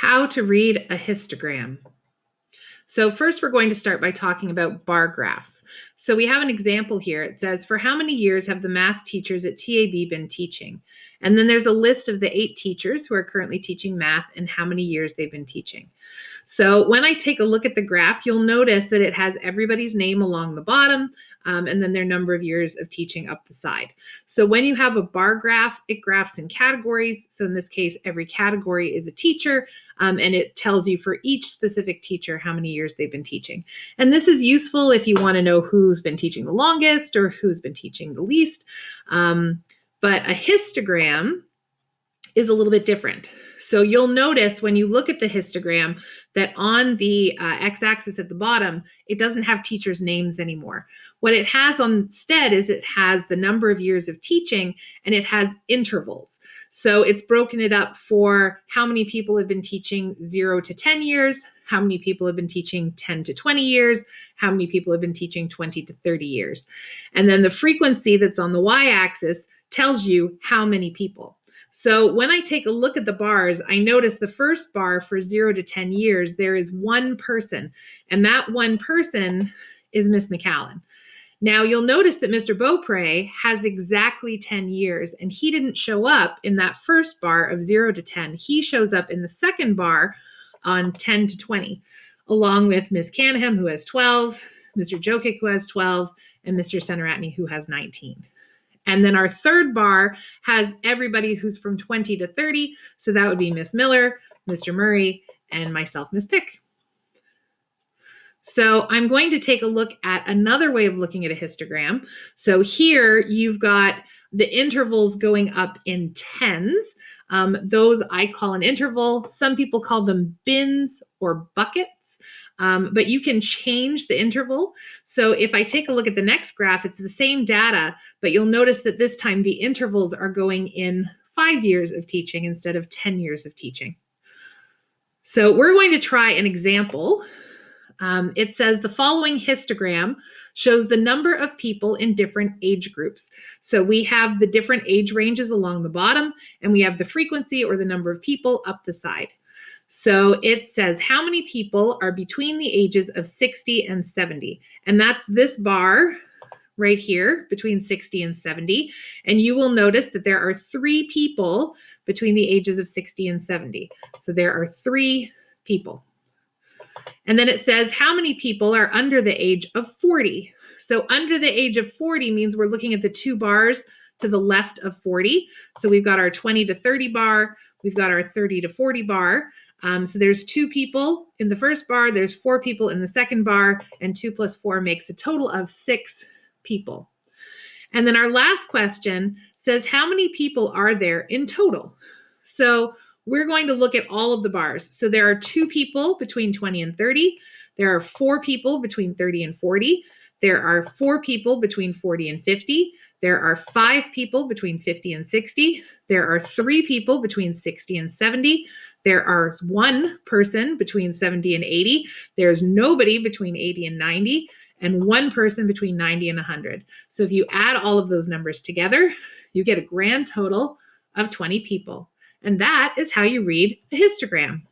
How to read a histogram. So first we're going to start by talking about bar graphs. So we have an example here. It says, for how many years have the math teachers at TAB been teaching? And then there's a list of the 8 teachers who are currently teaching math and how many years they've been teaching. So when I take a look at the graph, you'll notice that it has everybody's name along the bottom, and then their number of years of teaching up the side. So when you have a bar graph, it graphs in categories. So in this case, every category is a teacher, and it tells you for each specific teacher how many years they've been teaching. And this is useful if you want to know who's been teaching the longest or who's been teaching the least. But a histogram is a little bit different. So you'll notice when you look at the histogram that on the x-axis at the bottom, it doesn't have teachers' names anymore. What it has instead is it has the number of years of teaching and it has intervals. So it's broken it up for how many people have been teaching 0 to 10 years, how many people have been teaching 10 to 20 years, how many people have been teaching 20 to 30 years. And then the frequency that's on the y-axis tells you how many people. So when I take a look at the bars, I notice the first bar for 0 to 10 years, there is one person, and that one person is Miss McAllen. Now you'll notice that Mr. Beaupre has exactly 10 years, and he didn't show up in that first bar of 0 to 10. He shows up in the second bar on 10 to 20, along with Miss Canham, who has 12, Mr. Jokic, who has 12, and Mr. Senaratney, who has 19. And then our third bar has everybody who's from 20 to 30. So that would be Miss Miller, Mr. Murray, and myself, Miss Pick. So I'm going to take a look at another way of looking at a histogram. So here you've got the intervals going up in tens. Those I call an interval. Some people call them bins or buckets. But you can change the interval. So if I take a look at the next graph, it's the same data, but you'll notice that this time the intervals are going in 5 years of teaching instead of 10 years of teaching. So we're going to try an example. It says the following histogram shows the number of people in different age groups. So we have the different age ranges along the bottom, and we have the frequency or the number of people up the side. So it says how many people are between the ages of 60 and 70. And that's this bar right here between 60 and 70. And you will notice that there are 3 people between the ages of 60 and 70. So there are 3 people. And then it says how many people are under the age of 40. So under the age of 40 means we're looking at the 2 bars to the left of 40. So we've got our 20 to 30 bar, we've got our 30 to 40 bar. So there's 2 people in the first bar, there's 4 people in the second bar, and 2 plus 4 makes a total of 6 people. And then our last question says how many people are there in total? So we're going to look at all of the bars. So there are 2 people between 20 and 30. There are 4 people between 30 and 40. There are 4 people between 40 and 50. There are 5 people between 50 and 60. There are 3 people between 60 and 70. There are 1 person between 70 and 80. There's nobody between 80 and 90, and 1 person between 90 and 100. So if you add all of those numbers together, you get a grand total of 20 people. And that is how you read a histogram.